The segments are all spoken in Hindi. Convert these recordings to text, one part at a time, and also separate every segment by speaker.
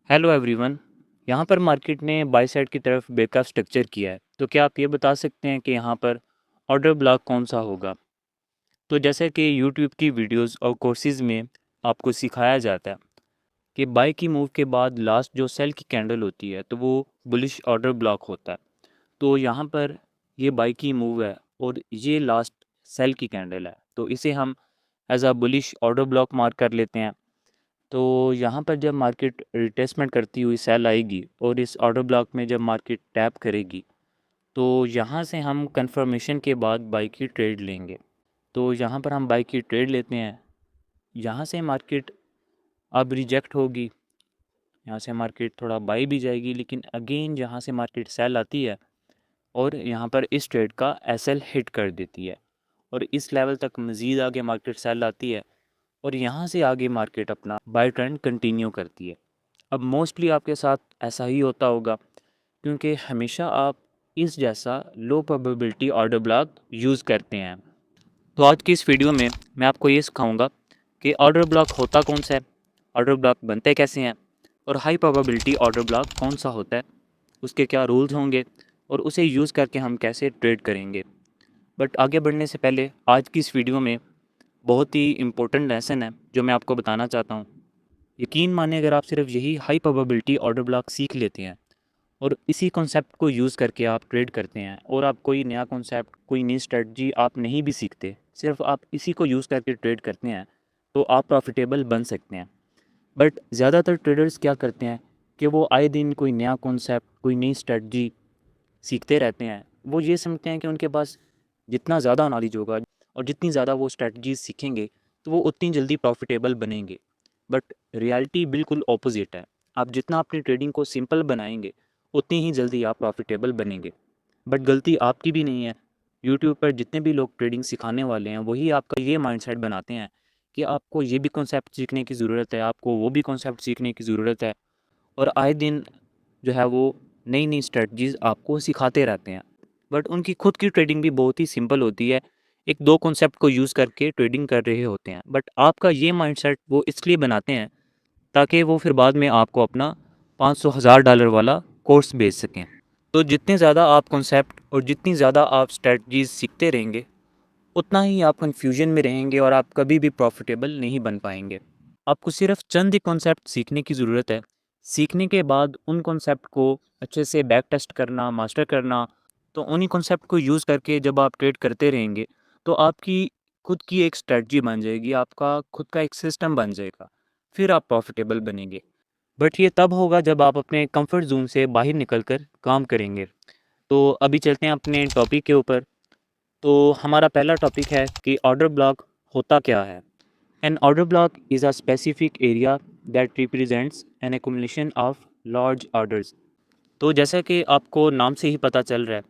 Speaker 1: Hello everyone. यहाँ पर मार्केट ने बाय साइड की तरफ बेकअप स्ट्रक्चर किया है, तो क्या आप ये बता सकते हैं कि यहाँ पर ऑर्डर ब्लॉक कौन सा होगा? तो जैसे कि यूट्यूब की वीडियोस और कोर्सेज़ में आपको सिखाया जाता है कि बाय की मूव के बाद लास्ट जो सेल की कैंडल होती है तो वो बुलिश ऑर्डर ब्लॉक होता है। तो यहाँ पर ये बाय की मूव है और ये लास्ट सेल की कैंडल है, तो इसे हम as a bullish order block mark कर लेते हैं। तो यहाँ पर जब मार्केट रिट्रेसमेंट करती हुई सेल आएगी और इस ऑर्डर ब्लॉक में जब मार्केट टैप करेगी, तो यहाँ से हम कंफर्मेशन के बाद बाई की ट्रेड लेंगे। तो यहाँ पर हम बाई की ट्रेड लेते हैं। यहाँ से मार्केट अब रिजेक्ट होगी, यहाँ से मार्केट थोड़ा बाई भी जाएगी, लेकिन अगेन यहाँ से मार्केट सेल आती है और यहाँ पर इस ट्रेड का एसएल हिट कर देती है और इस लेवल तक मज़ीद आगे मार्केट सेल आती है और यहाँ से आगे मार्केट अपना बाय ट्रेंड कंटिन्यू करती है। अब मोस्टली आपके साथ ऐसा ही होता होगा, क्योंकि हमेशा आप इस जैसा लो प्रोबेबिलिटी ऑर्डर ब्लॉक यूज़ करते हैं। तो आज की इस वीडियो में मैं आपको ये सिखाऊंगा कि ऑर्डर ब्लॉक होता कौन सा है, ऑर्डर ब्लॉक बनते कैसे हैं और हाई प्रोबेबिलिटी ऑर्डर ब्लॉक कौन सा होता है, उसके क्या रूल्स होंगे और उसे यूज़ करके हम कैसे ट्रेड करेंगे। बट आगे बढ़ने से पहले आज की इस वीडियो में बहुत ही इम्पोर्टेंट लेसन है जो मैं आपको बताना चाहता हूँ। यकीन माने अगर आप सिर्फ यही हाई प्रोबेबिलिटी ऑर्डर ब्लॉक सीख लेते हैं और इसी कॉन्सेप्ट को यूज़ करके आप ट्रेड करते हैं और आप कोई नया कॉन्सेप्ट, कोई नई स्ट्रेटजी आप नहीं भी सीखते, सिर्फ आप इसी को यूज़ करके ट्रेड करते हैं, तो आप प्रॉफिटेबल बन सकते हैं। बट ज़्यादातर ट्रेडर्स क्या करते हैं कि वो आए दिन कोई नया कॉन्सेप्ट, कोई नई स्ट्रेटजी सीखते रहते हैं। वो ये समझते हैं कि उनके पास जितना ज़्यादा नॉलेज होगा और जितनी ज़्यादा वो स्ट्रेटजीज सीखेंगे तो वो उतनी जल्दी प्रॉफिटेबल बनेंगे। बट रियलिटी बिल्कुल ऑपोजिट है। आप जितना अपनी ट्रेडिंग को सिंपल बनाएंगे उतनी ही जल्दी आप प्रॉफिटेबल बनेंगे। बट गलती आपकी भी नहीं है। यूट्यूब पर जितने भी लोग ट्रेडिंग सिखाने वाले हैं वही आपका ये माइंडसेट बनाते हैं कि आपको ये भी कॉन्सेप्ट सीखने की ज़रूरत है, आपको वो भी कॉन्सेप्ट सीखने की ज़रूरत है, और आए दिन जो है वो नई नई स्ट्रेटजीज़ आपको सिखाते रहते हैं। बट उनकी खुद की ट्रेडिंग भी बहुत ही सिंपल होती है, एक दो कॉन्सेप्ट को यूज़ करके ट्रेडिंग कर रहे होते हैं। बट आपका ये माइंडसेट वो इसलिए बनाते हैं ताकि वो फिर बाद में आपको अपना 500,000 वाला कोर्स बेच सकें। तो जितने ज़्यादा आप कॉन्सेप्ट और जितनी ज़्यादा आप स्ट्रेटजीज़ सीखते रहेंगे उतना ही आप कन्फ्यूजन में रहेंगे और आप कभी भी प्रॉफिटेबल नहीं बन पाएंगे। आपको सिर्फ चंद ही कॉन्सेप्ट सीखने की ज़रूरत है। सीखने के बाद उन कॉन्सेप्ट को अच्छे से बैक टेस्ट करना, मास्टर करना, तो उन्हीं कॉन्सेप्ट को यूज़ करके जब आप ट्रेड करते रहेंगे तो आपकी खुद की एक स्ट्रेटजी बन जाएगी, आपका खुद का एक सिस्टम बन जाएगा, फिर आप प्रॉफिटेबल बनेंगे। बट ये तब होगा जब आप अपने कंफर्ट जोन से बाहर निकल कर काम करेंगे। तो अभी चलते हैं अपने टॉपिक के ऊपर। तो हमारा पहला टॉपिक है कि ऑर्डर ब्लॉक होता क्या है। An order block is a specific area that represents an accumulation of large orders. तो जैसा कि आपको नाम से ही पता चल रहा है,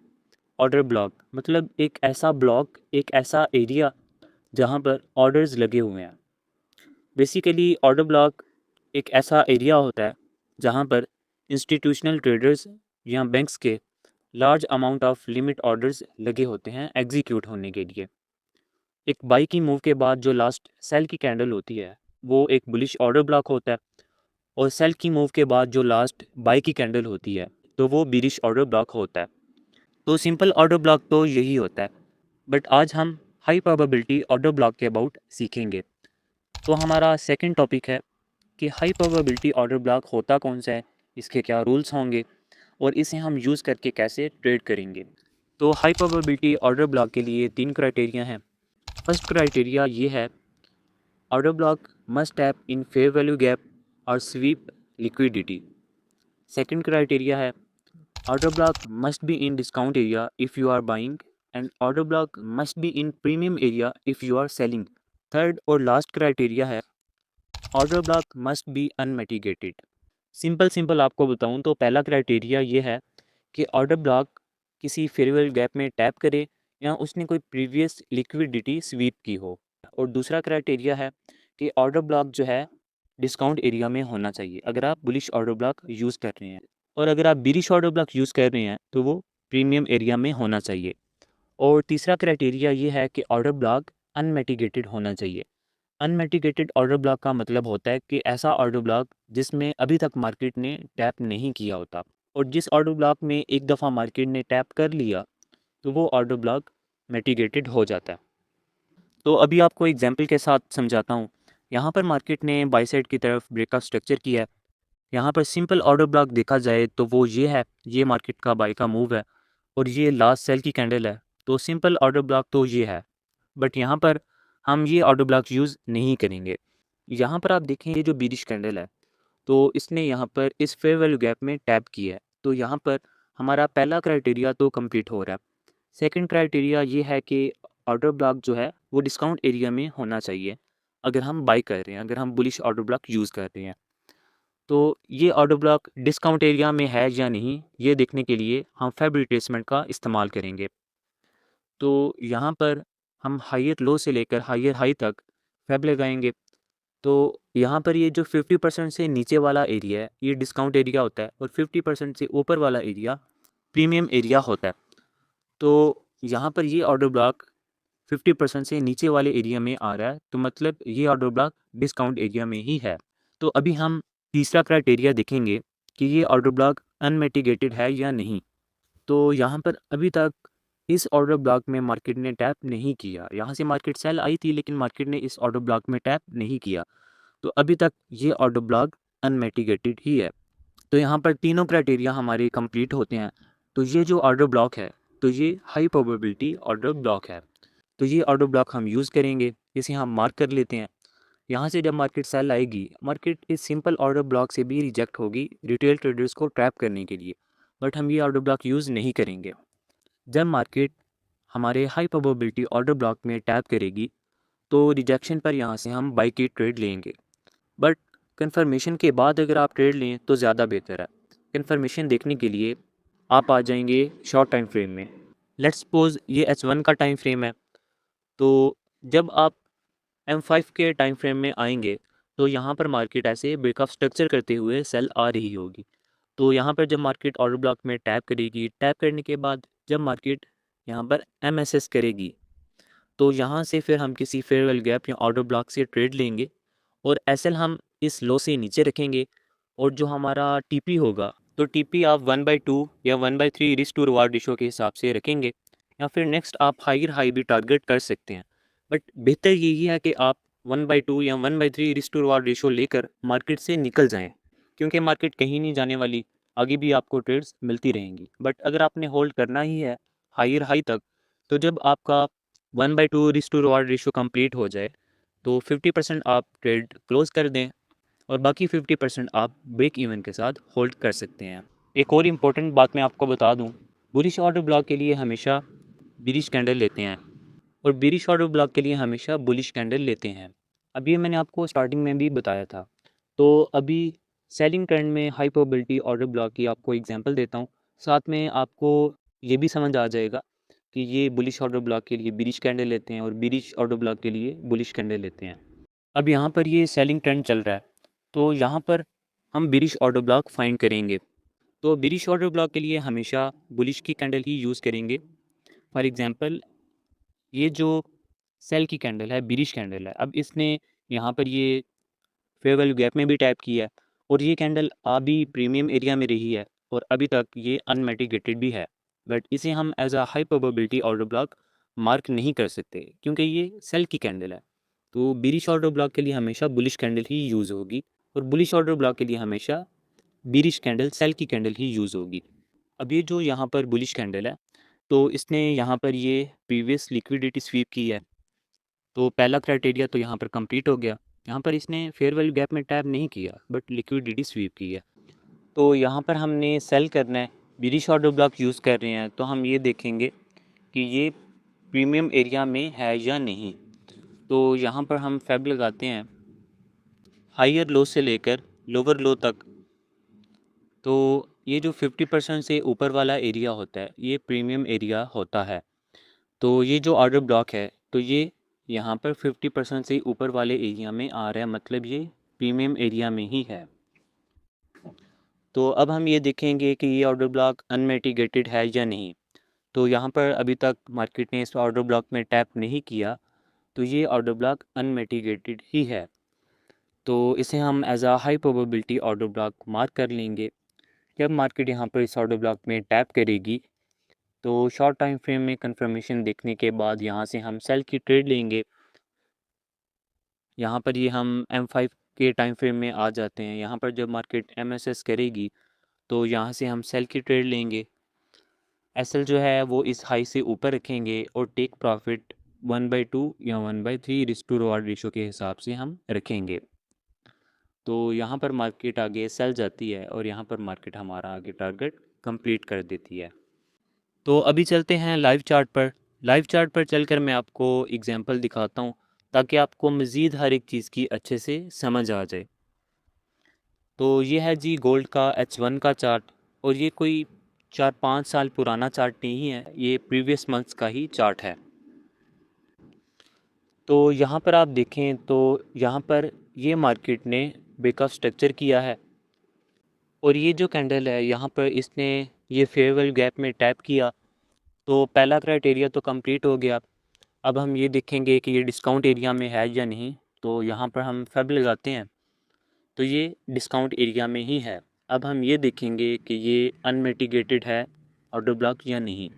Speaker 1: ऑर्डर ब्लॉक मतलब एक ऐसा ब्लॉक, एक ऐसा एरिया जहाँ पर ऑर्डर्स लगे हुए हैं। बेसिकली ऑर्डर ब्लॉक एक ऐसा एरिया होता है जहाँ पर इंस्टीट्यूशनल ट्रेडर्स या बैंक्स के large amount of limit orders लगे होते हैं एग्जीक्यूट होने के लिए। एक बाई की मूव के बाद जो लास्ट सेल की कैंडल होती है वो एक बुलिश ऑर्डर ब्लॉक होता है, और सेल की मूव के बाद जो लास्ट बाई की कैंडल होती है तो वो बिरिश ऑर्डर ब्लॉक होता है। तो सिंपल ऑर्डर ब्लॉक तो यही होता है। बट आज हम हाई प्रोबेबिलिटी ऑर्डर ब्लॉक के अबाउट सीखेंगे। तो हमारा सेकंड टॉपिक है कि हाई प्रोबेबिलिटी ऑर्डर ब्लॉक होता कौन सा है, इसके क्या रूल्स होंगे और इसे हम यूज़ करके कैसे ट्रेड करेंगे। तो हाई प्रोबेबिलिटी ऑर्डर ब्लॉक के लिए तीन क्राइटेरिया हैं। फर्स्ट क्राइटेरिया ये है, order block must tap in fair value gap और स्वीप लिक्विडिटी। सेकंड क्राइटेरिया है, order block must be in discount area if you are buying and order block must be in premium area if you are selling. Third और लास्ट क्राइटेरिया है, order block must be unmitigated. Simple simple आपको बताऊं तो पहला क्राइटेरिया ये है कि ऑर्डर ब्लॉक किसी फेयर वैल्यू गैप में टैप करे या उसने कोई प्रीवियस लिक्विडिटी स्वीप की हो। और दूसरा क्राइटेरिया है कि ऑर्डर ब्लॉक जो है डिस्काउंट एरिया में होना चाहिए अगर आप बुलिश ऑर्डर ब्लॉक यूज़ कर रहे हैं, और अगर आप बिरिश ऑर्डर ब्लॉक यूज़ कर रहे हैं तो वो प्रीमियम एरिया में होना चाहिए। और तीसरा क्राइटेरिया ये है कि ऑर्डर ब्लॉक अनमिटिगेटेड होना चाहिए। अनमिटिगेटेड ऑर्डर ब्लॉक का मतलब होता है कि ऐसा ऑर्डर ब्लॉक जिसमें अभी तक मार्केट ने टैप नहीं किया होता, और जिस ऑर्डर ब्लॉक में एक दफ़ा मार्केट ने टैप कर लिया तो वो ऑर्डर ब्लॉक मिटिगेटेड हो जाता है। तो अभी आपको एग्जांपल के साथ समझाता हूँ। यहाँ पर मार्केट ने बाई साइड की तरफ ब्रेकआउट स्ट्रक्चर किया है। यहाँ पर सिंपल ऑर्डर ब्लॉक देखा जाए तो वो ये है, ये मार्केट का बाई का मूव है और ये लास्ट सेल की कैंडल है। तो सिंपल ऑर्डर ब्लॉक तो ये है, बट यहाँ पर हम ये ऑर्डर ब्लॉक यूज़ नहीं करेंगे। यहाँ पर आप देखें ये जो बीरिश कैंडल है, तो इसने यहाँ पर इस फेयर वैल्यू गैप में टैप किया है। तो यहाँ पर हमारा पहला क्राइटेरिया तो कंप्लीट हो रहा है। सेकंड क्राइटेरिया ये है कि ऑर्डर ब्लॉक जो है वो डिस्काउंट एरिया में होना चाहिए। अगर हम बाई कर रहे हैं, अगर हम बुलिश ऑर्डर ब्लॉक यूज़ कर रहे हैं, तो ये ऑर्डर ब्लॉक डिस्काउंट एरिया में है या नहीं, ये देखने के लिए हम फेब रिट्रेसमेंट का इस्तेमाल करेंगे। तो यहाँ पर हम हायर लो से लेकर हायर हाई तक फेब लगाएंगे। तो यहाँ पर ये जो 50% से नीचे वाला एरिया है ये डिस्काउंट एरिया होता है, और 50% से ऊपर वाला एरिया प्रीमियम एरिया होता है। तो यहाँ पर ये ऑर्डर ब्लॉक 50% से नीचे वाले एरिया में आ रहा है, तो मतलब ये ऑर्डर ब्लॉक डिस्काउंट एरिया में ही है। तो अभी हम तीसरा क्राइटेरिया देखेंगे कि ये ऑर्डर ब्लॉक अनमिटिगेटेड है या नहीं। तो यहाँ पर अभी तक इस ऑर्डर ब्लॉक में मार्केट ने टैप नहीं किया। यहाँ से मार्केट सेल आई थी लेकिन मार्केट ने इस ऑर्डर ब्लॉक में टैप नहीं किया, तो अभी तक ये ऑर्डर ब्लॉक अनमिटिगेटेड ही है। तो यहाँ पर तीनों क्राइटेरिया हमारे कंप्लीट होते हैं। तो ये जो ऑर्डर ब्लॉक है, तो ये हाई प्रोबेबिलिटी ऑर्डर ब्लॉक है। तो ये ऑर्डर ब्लॉक हम यूज़ करेंगे, इसे हम मार्क कर लेते हैं। यहाँ से जब मार्केट सेल आएगी, मार्केट इस सिंपल ऑर्डर ब्लॉक से भी रिजेक्ट होगी रिटेल ट्रेडर्स को ट्रैप करने के लिए, बट हम ये ऑर्डर ब्लॉक यूज़ नहीं करेंगे। जब मार्केट हमारे हाई प्रोबेबिलिटी ऑर्डर ब्लॉक में टैप करेगी तो रिजेक्शन पर यहाँ से हम बाई की ट्रेड लेंगे, बट कन्फर्मेशन के बाद अगर आप ट्रेड लें तो ज़्यादा बेहतर है। कन्फर्मेशन देखने के लिए आप आ जाएंगे शॉर्ट टाइम फ्रेम में। लेट्स सपोज ये H1 का टाइम फ्रेम है। तो जब आप M5 के टाइम फ्रेम में आएंगे तो यहाँ पर मार्केट ऐसे ब्रेकअप स्ट्रक्चर करते हुए सेल आ रही होगी। तो यहाँ पर जब मार्केट ऑर्डर ब्लॉक में टैप करेगी, टैप करने के बाद जब मार्केट यहाँ पर MSS करेगी, तो यहाँ से फिर हम किसी फेयर वैल्यू गैप या ऑर्डर ब्लॉक से ट्रेड लेंगे, और SL हम इस लो से नीचे रखेंगे। और जो हमारा TP होगा, तो TP आप 1/2 या 1/3 रिस्क टू रिवार्ड रेशो के हिसाब से रखेंगे, या फिर नेक्स्ट आप हायर हाई भी टारगेट कर सकते हैं। बट बेहतर यही है कि आप 1/2 या 1/3 रिस्क टू रिवार्ड रेशो लेकर मार्केट से निकल जाएं, क्योंकि मार्केट कहीं नहीं जाने वाली, आगे भी आपको ट्रेड्स मिलती रहेंगी। बट अगर आपने होल्ड करना ही है हायर हाई तक, तो जब आपका 1/2 risk to reward ratio complete हो जाए तो 50% आप ट्रेड क्लोज कर दें, और बाकी 50% आप ब्रेक इवन के साथ होल्ड कर सकते हैं। एक और इम्पोर्टेंट बात मैं आपको बता दूं, बुलिश ऑर्डर ब्लॉक के लिए हमेशा बिरिश कैंडल लेते हैं, और बिरिश ऑर्डर ब्लॉक के लिए हमेशा बुलिश कैंडल लेते हैं। अब ये मैंने आपको स्टार्टिंग में भी बताया था। तो अभी सेलिंग ट्रेंड में हाई प्रोबेबिलिटी ऑर्डर ब्लॉक की आपको एग्जांपल देता हूँ, साथ में आपको ये भी समझ आ जाएगा कि ये बुलिश ऑर्डर ब्लॉक के लिए बिरिश कैंडल लेते हैं और बिरिश ऑर्डर ब्लॉक के लिए बुलिश कैंडल लेते हैं। अब यहाँ पर ये सेलिंग ट्रेंड चल रहा है, तो यहाँ पर हम बिरिश ऑर्डर ब्लॉक फाइंड करेंगे। तो बिरिश ऑर्डर ब्लॉक के लिए हमेशा बुलिश की कैंडल ही यूज़ करेंगे। फॉर एग्जांपल ये जो सेल की कैंडल है, बिरिश कैंडल है, अब इसने यहाँ पर ये फेयर वैल्यू गैप में भी टैप किया है, और ये कैंडल अभी प्रीमियम एरिया में रही है, और अभी तक ये अनमिटिगेटेड भी है। बट इसे हम as a high probability order block mark नहीं कर सकते क्योंकि ये सेल की कैंडल है। तो बिरिश ऑर्डर ब्लॉक के लिए हमेशा बुलिश कैंडल ही यूज़ होगी, और बुलिश ऑर्डर ब्लॉक के लिए हमेशा बिरिश कैंडल सेल की कैंडल ही यूज़ होगी। अब ये जो यहाँ पर बुलिश कैंडल है, तो इसने यहाँ पर ये प्रीवियस लिक्विडिटी स्वीप की है। तो पहला क्राइटेरिया तो यहाँ पर कंप्लीट हो गया। यहाँ पर इसने फेयर वैल्यू गैप में टैप नहीं किया बट लिक्विडिटी स्वीप की है। तो यहाँ पर हमने सेल करना है, बिरिश ऑर्डर ब्लॉक यूज़ कर रहे हैं, तो हम ये देखेंगे कि ये प्रीमियम एरिया में है या नहीं। तो यहाँ पर हम फेब लगाते हैं हायर लो से लेकर लोअर लो तक। तो ये जो 50% से ऊपर वाला एरिया होता है ये प्रीमियम एरिया होता है। तो ये जो ऑर्डर ब्लॉक है, तो ये यहाँ पर 50% से ऊपर वाले एरिया में आ रहा है, मतलब ये प्रीमियम एरिया में ही है। तो अब हम ये देखेंगे कि ये ऑर्डर ब्लॉक अनमिटिगेटेड है या नहीं। तो यहाँ पर अभी तक मार्केट ने इस ऑर्डर ब्लॉक में टैप नहीं किया, तो ये ऑर्डर ब्लॉक अनमिटिगेटेड ही है। तो इसे हम as a high probability order block mark कर लेंगे। जब मार्केट यहाँ पर इस ऑर्डर ब्लॉक में टैप करेगी तो शॉर्ट टाइम फ्रेम में कंफर्मेशन देखने के बाद यहाँ से हम सेल की ट्रेड लेंगे। यहाँ पर ये हम M5 के टाइम फ्रेम में आ जाते हैं। यहाँ पर जब मार्केट MSS करेगी तो यहाँ से हम सेल की ट्रेड लेंगे। SL जो है वो इस हाई से ऊपर रखेंगे और टेक प्रॉफिट 1/2 या 1/3 रिस्क टू रिवार्ड रेशो के हिसाब से हम रखेंगे। तो यहाँ पर मार्केट आगे सेल जाती है और यहाँ पर मार्केट हमारा आगे टारगेट कंप्लीट कर देती है। तो अभी चलते हैं लाइव चार्ट पर। लाइव चार्ट पर चलकर मैं आपको एग्जांपल दिखाता हूँ ताकि आपको मज़ीद हर एक चीज़ की अच्छे से समझ आ जाए। तो ये है जी गोल्ड का H1 का चार्ट, और ये कोई 4-5 साल पुराना चार्ट नहीं है, ये प्रीवियस मंथ्स का ही चार्ट है। तो यहाँ पर आप देखें तो यहाँ पर ये मार्केट ने ब्रेकआउट स्ट्रक्चर किया है, और ये जो कैंडल है यहाँ पर इसने ये फेयरवेल गैप में टैप किया। तो पहला क्राइटेरिया तो कंप्लीट हो गया। अब हम ये देखेंगे कि ये डिस्काउंट एरिया में है या नहीं। तो यहाँ पर हम फेब लगाते हैं तो ये डिस्काउंट एरिया में ही है। अब हम ये देखेंगे कि ये अनमिटिगेटेड है ऑर्डर ब्लॉक या नहीं।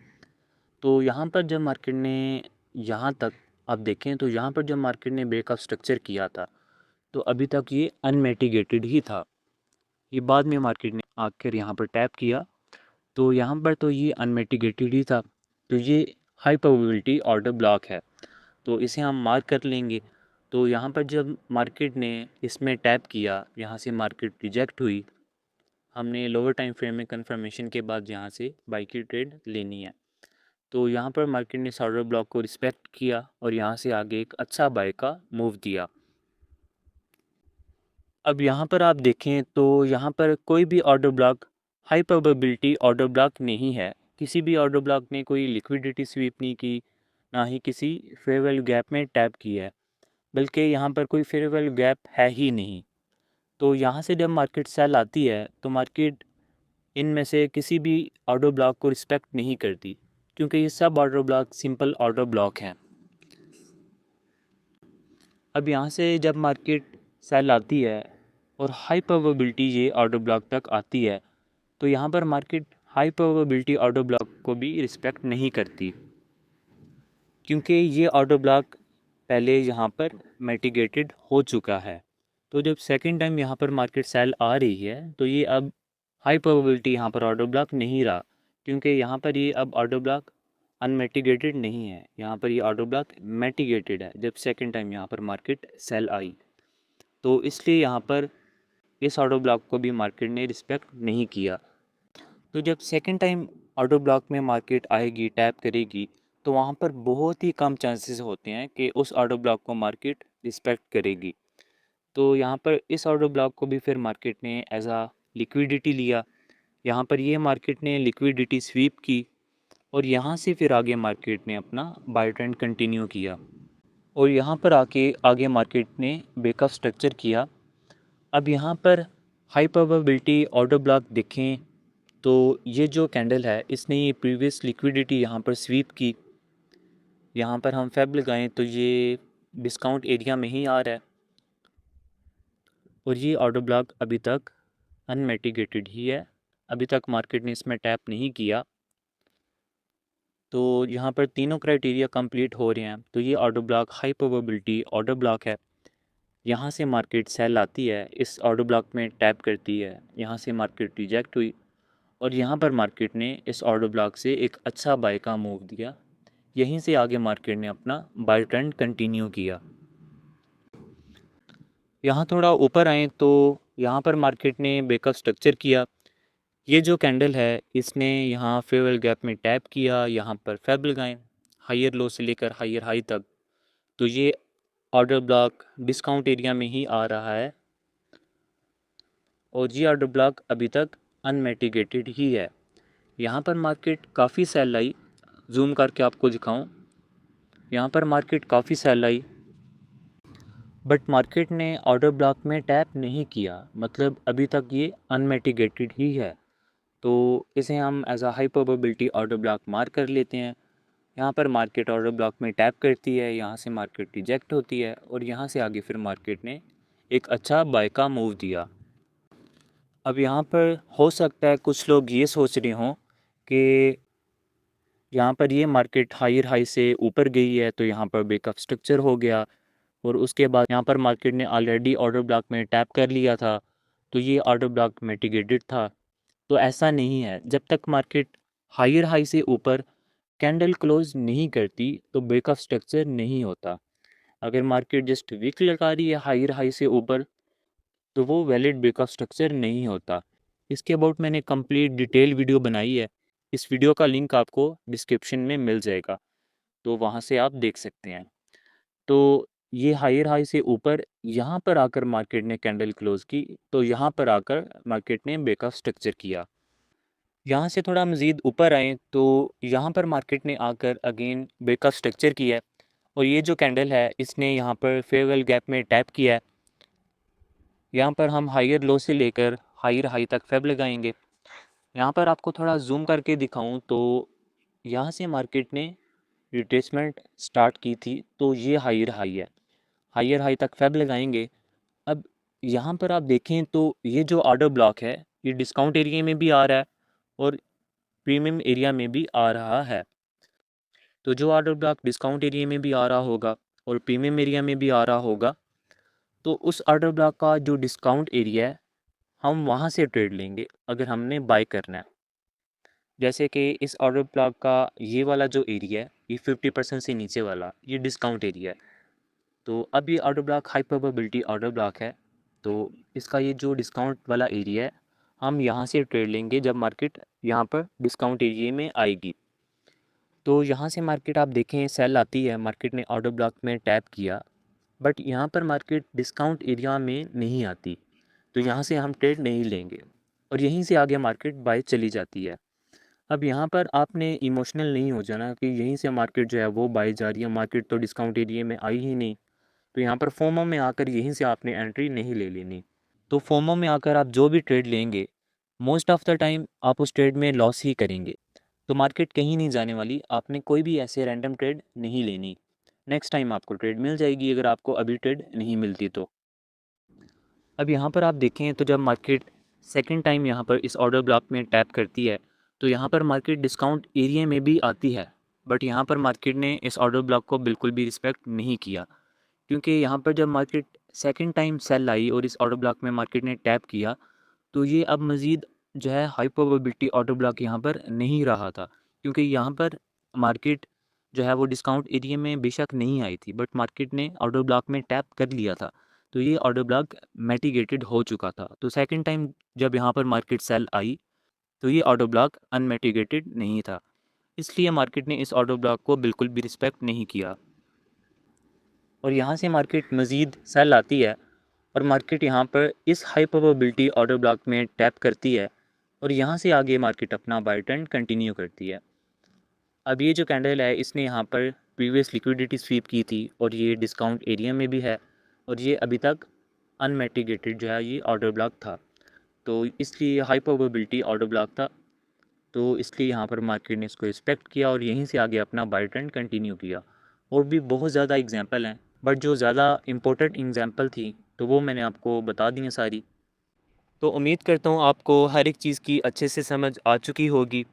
Speaker 1: तो यहाँ पर जब मार्केट ने यहाँ तक आप देखें तो यहाँ पर जब मार्केट ने ब्रेकआउट स्ट्रक्चर किया था तो अभी तक ये अनमिटिगेटेड ही था। ये बाद में मार्केट ने आकर यहाँ पर टैप किया तो यहाँ पर तो ये अनमिटिगेटेड ही था। तो ये हाई प्रोबेबिलिटी ऑर्डर ब्लॉक है, तो इसे हम मार्क कर लेंगे। तो यहाँ पर जब मार्केट ने इसमें टैप किया, यहाँ से मार्केट रिजेक्ट हुई, हमने लोअर टाइम फ्रेम में कंफर्मेशन के बाद यहाँ से बाई की ट्रेड लेनी है। तो यहाँ पर मार्केट ने इस ऑर्डर ब्लॉक को रिस्पेक्ट किया और यहाँ से आगे एक अच्छा बाय का मूव दिया। अब यहाँ पर आप देखें तो यहाँ पर कोई भी order block high probability order block नहीं है। किसी भी ऑर्डर ब्लॉक ने कोई लिक्विडिटी स्वीप नहीं की, ना ही किसी फेयर वैल्यू गैप में टैप किया है, बल्कि यहाँ पर कोई फेयर वैल्यू गैप है ही नहीं। तो यहाँ से जब मार्केट सेल आती है तो मार्केट इनमें से किसी भी ऑर्डर ब्लॉक को रिस्पेक्ट नहीं करती, क्योंकि ये सब order block simple order block हैं। अब यहाँ से जब मार्केट सेल आती है और हाई प्रोबेबिलिटी ये ऑर्डर ब्लॉक तक आती है तो यहाँ पर market high probability order block को भी रिस्पेक्ट नहीं करती, क्योंकि ये ऑर्डर ब्लॉक पहले यहाँ पर मिटिगेटेड हो चुका है। तो जब सेकंड टाइम यहाँ पर मार्केट सेल आ रही है तो ये अब हाई प्रोबेबिलिटी यहाँ पर ऑर्डर ब्लॉक नहीं रहा, क्योंकि यहाँ पर ये अब ऑर्डर ब्लॉक अनमिटिगेटेड नहीं है, यहाँ पर ये ऑर्डर ब्लॉक मिटिगेटेड है जब सेकंड टाइम यहाँ पर मार्केट सेल आई। तो इसलिए यहाँ पर इस ऑर्डर ब्लॉक को भी मार्केट ने रिस्पेक्ट नहीं किया। तो जब सेकंड टाइम ऑर्डर ब्लॉक में मार्केट आएगी, टैप करेगी, तो वहाँ पर बहुत ही कम चांसेस होते हैं कि उस ऑर्डर ब्लॉक को मार्केट रिस्पेक्ट करेगी। तो यहाँ पर इस ऑर्डर ब्लॉक को भी फिर मार्केट ने एज आ लिक्विडिटी लिया। यहाँ पर ये मार्केट ने लिक्विडिटी स्वीप की और यहाँ से फिर आगे मार्केट ने अपना बाय ट्रेंड कंटिन्यू किया और यहाँ पर आके आगे मार्केट ने ब्रेकआउट स्ट्रक्चर किया। अब यहाँ पर हाई प्रोबेबिलिटी ऑर्डर ब्लॉक देखें तो ये जो कैंडल है इसने ये प्रीवियस लिक्विडिटी यहाँ पर स्वीप की। यहाँ पर हम फेब लगाएं तो ये डिस्काउंट एरिया में ही आ रहा है और ये ऑर्डर ब्लॉक अभी तक अनमिटिगेटेड ही है, अभी तक मार्केट ने इसमें टैप नहीं किया। तो यहाँ पर तीनों क्राइटेरिया कंप्लीट हो रहे हैं। तो ये order block high probability order block है। यहाँ से मार्केट सेल आती है, इस ऑर्डर ब्लॉक में टैप करती है, यहाँ से मार्केट रिजेक्ट हुई और यहाँ पर मार्केट ने इस ऑर्डर ब्लॉक से एक अच्छा बाय का मूव दिया। यहीं से आगे मार्केट ने अपना बाय ट्रेंड कंटिन्यू किया। यहाँ थोड़ा ऊपर आए तो यहाँ पर मार्केट ने ब्रेकआउट स्ट्रक्चर किया। ये जो कैंडल है इसने यहाँ फेयरवेल गैप में टैप किया, यहाँ पर फेब लगाएं हायर लो से लेकर हायर हाई तक। तो ये ऑर्डर ब्लॉक डिस्काउंट एरिया में ही आ रहा है और ये ऑर्डर ब्लॉक अभी तक अनमिटिगेटेड ही है। यहाँ पर मार्केट काफ़ी सेल आई, जूम करके आपको दिखाऊं, यहाँ पर मार्केट काफ़ी सेल आई बट मार्केट ने ऑर्डर ब्लॉक में टैप नहीं किया, मतलब अभी तक ये अनमिटिगेटेड ही है। तो इसे हम as a high probability order block mark कर लेते हैं यहाँ पर मार्केट ऑर्डर ब्लॉक में टैप करती है, यहाँ से मार्केट रिजेक्ट होती है और यहाँ से आगे फिर मार्केट ने एक अच्छा बाय का मूव दिया। अब यहाँ पर हो सकता है कुछ लोग ये सोच रहे हों कि यहाँ पर ये मार्केट हायर हाई से ऊपर गई है तो यहाँ पर ब्रेकअप स्ट्रक्चर हो गया, और उसके बाद यहाँ पर मार्केट ने ऑलरेडी ऑर्डर ब्लॉक में टैप कर लिया था तो ये ऑर्डर ब्लॉक मिटिगेटेड था। तो ऐसा नहीं है, जब तक मार्केट हायर हाई से ऊपर कैंडल क्लोज नहीं करती तो ब्रेकअप स्ट्रक्चर नहीं होता। अगर मार्केट जस्ट वीक लगा रही है हायर हाई से ऊपर तो वो वैलिड ब्रेकअप स्ट्रक्चर नहीं होता। इसके अबाउट मैंने कंप्लीट डिटेल वीडियो बनाई है, इस वीडियो का लिंक आपको डिस्क्रिप्शन में मिल जाएगा, तो वहाँ से आप देख सकते हैं। तो ये हायर हाई से ऊपर यहाँ पर आकर मार्केट ने कैंडल क्लोज की, तो यहाँ पर आकर मार्केट ने ब्रेकअप स्ट्रक्चर किया। यहाँ से थोड़ा मज़ीद ऊपर आए तो यहाँ पर मार्केट ने आकर अगेन ब्रेकअप स्ट्रक्चर किया है, और ये जो कैंडल है इसने यहाँ पर फेयरवेल गैप में टैप किया है। यहाँ पर हम हायर लो से लेकर हायर हाई तक फेब लगाएंगे। यहाँ पर आपको थोड़ा जूम करके दिखाऊं तो यहाँ से मार्केट ने रिट्रेसमेंट स्टार्ट की थी, तो ये हायर हाई है, हायर हाई तक फेब लगाएंगे। अब यहाँ पर आप देखें तो ये जो ऑर्डर ब्लॉक है ये डिस्काउंट एरिया में भी आ रहा है और प्रीमियम एरिया में भी आ रहा है। तो जो ऑर्डर ब्लॉक डिस्काउंट एरिया में भी आ रहा होगा और प्रीमियम एरिया में भी आ रहा होगा, तो उस ऑर्डर ब्लॉक का जो डिस्काउंट एरिया है हम वहाँ से ट्रेड लेंगे अगर हमने बाय करना है। जैसे कि इस ऑर्डर ब्लॉक का ये वाला जो एरिया है ये 50% से नीचे वाला ये डिस्काउंट एरिया है। तो अब ये order block high probability order block है, तो इसका ये जो डिस्काउंट वाला एरिया है हम यहाँ से ट्रेड लेंगे जब मार्केट यहाँ पर डिस्काउंट एरिया में आएगी। तो यहाँ से मार्केट आप देखें सेल आती है, मार्केट ने ऑर्डर ब्लॉक में टैप किया, बट यहाँ पर मार्केट डिस्काउंट एरिया में नहीं आती, तो यहाँ से हम ट्रेड नहीं लेंगे और यहीं से आगे मार्केट बाय चली जाती है। अब यहाँ पर आपने इमोशनल नहीं हो जाना कि यहीं से मार्केट जो है वो बाय जा रही है, मार्केट तो डिस्काउंट एरिया में आई ही नहीं, तो यहाँ पर फोमो में आकर यहीं से आपने एंट्री नहीं ले लेनी। तो फोमो में आकर आप जो भी ट्रेड लेंगे मोस्ट ऑफ द टाइम आप उस ट्रेड में लॉस ही करेंगे। तो मार्केट कहीं नहीं जाने वाली, आपने कोई भी ऐसे रैंडम ट्रेड नहीं लेनी। नेक्स्ट टाइम आपको ट्रेड मिल जाएगी अगर आपको अभी ट्रेड नहीं मिलती तो। अब यहाँ पर आप देखें तो जब मार्केट सेकंड टाइम यहाँ पर इस ऑर्डर ब्लॉक में टैप करती है तो यहाँ पर मार्केट डिस्काउंट एरिया में भी आती है, बट यहाँ पर मार्केट ने इस ऑर्डर ब्लॉक को बिल्कुल भी रिस्पेक्ट नहीं किया, क्योंकि यहाँ पर जब मार्केट सेकंड टाइम सेल आई और इस ऑर्डर ब्लॉक में मार्केट ने टैप किया तो ये अब मज़ीद जो है हाई प्रोबेबिलिटी ऑर्डर ब्लॉक यहाँ पर नहीं रहा था, क्योंकि यहाँ पर मार्केट जो है वो डिस्काउंट एरिया में बेशक नहीं आई थी, बट मार्केट ने ऑर्डर ब्लॉक में टैप कर लिया था, तो ये ऑर्डर ब्लॉक मैटिगेटेड हो चुका था। तो सेकंड टाइम जब यहाँ पर मार्केट सेल आई तो ये ऑर्डर ब्लॉक अनमेटिगेटेड नहीं था, इसलिए मार्केट ने इस ऑर्डर ब्लॉक को बिल्कुल भी रिस्पेक्ट नहीं किया। और यहाँ से मार्केट मज़ीद सेल आती है और मार्केट यहाँ पर इस हाई प्रोबेबिलिटी ऑर्डर ब्लॉक में टैप करती है और यहाँ से आगे मार्केट अपना बाय ट्रेंड कंटिन्यू करती है। अब ये जो कैंडल है इसने यहाँ पर प्रीवियस लिक्विडिटी स्वीप की थी और ये डिस्काउंट एरिया में भी है और ये अभी तक अनमेटिगेटेड जो है ये ऑर्डर ब्लॉक था, तो इसलिए हाई प्रोबेबिलिटी ऑर्डर ब्लॉक था, तो इसलिए यहाँ पर मार्केट ने इसको रिस्पेक्ट किया और यहीं से आगे अपना बाय ट्रेंड कंटिन्यू किया। और भी बहुत ज़्यादा एग्जांपल हैं, बट जो ज़्यादा इम्पोर्टेंट एग्जांपल थी तो वो मैंने आपको बता दी हैं सारी। तो उम्मीद करता हूँ आपको हर एक चीज़ की अच्छे से समझ आ चुकी होगी,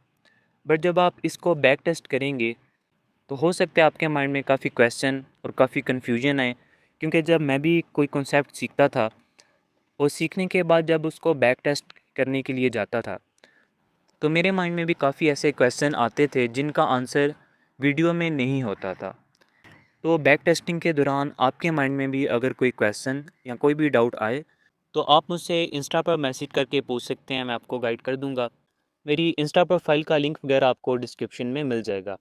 Speaker 1: बट जब आप इसको बैक टेस्ट करेंगे तो हो सकता है आपके माइंड में काफ़ी क्वेश्चन और काफ़ी कन्फ्यूजन आए, क्योंकि जब मैं भी कोई कॉन्सेप्ट सीखता था और सीखने के बाद जब उसको बैक टेस्ट करने के लिए जाता था तो मेरे माइंड में भी काफ़ी ऐसे क्वेश्चन आते थे जिनका आंसर वीडियो में नहीं होता था। तो बैक टेस्टिंग के दौरान आपके माइंड में भी अगर कोई क्वेश्चन या कोई भी डाउट आए तो आप मुझसे इंस्टा पर मैसेज करके पूछ सकते हैं, मैं आपको गाइड कर दूंगा। मेरी इंस्टा प्रोफाइल का लिंक वगैरह आपको डिस्क्रिप्शन में मिल जाएगा।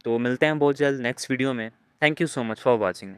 Speaker 1: तो मिलते हैं बहुत जल्द नेक्स्ट वीडियो में। Thank you so much for watching.